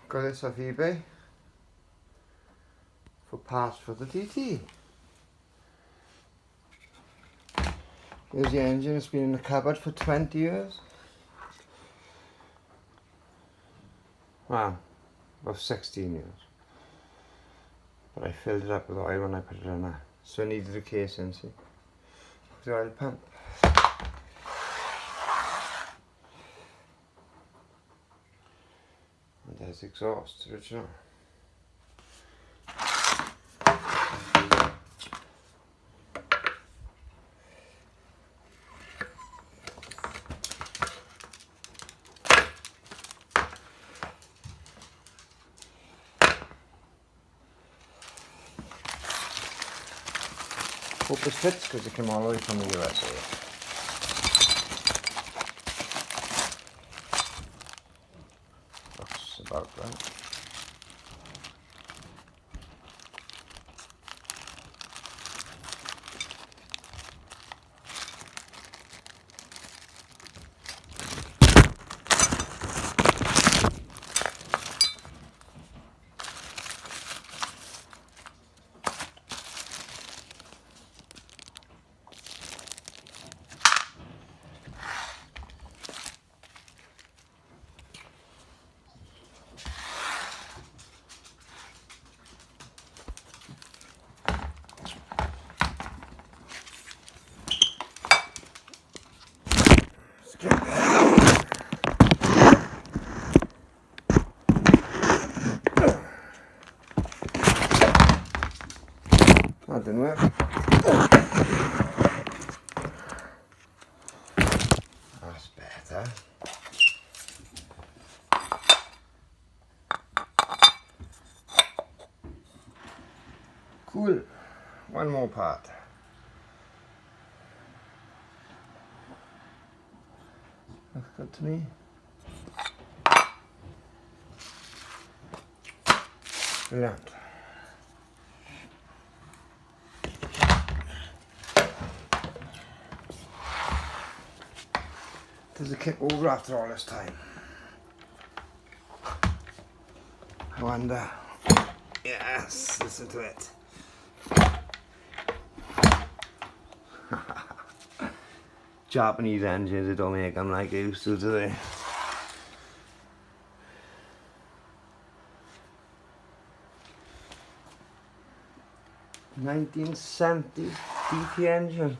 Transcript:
Got this off eBay for parts for the DT. Here's the engine. It's been in the cupboard for 20 years. Wow, about 16 years. But I filled it up with oil when I put it in there. So I needed a casing, see? The oil pump. And there's the exhaust, original. Hope it fits because it came all the way from the USA. Looks about right. That didn't work. That's better. Cool. One more part. Looks good to me. Brilliant. Does it kick over after all this time? I wonder. Yes, listen to it. Japanese engines, they don't make them like they used to, do they? "1970 DT engine."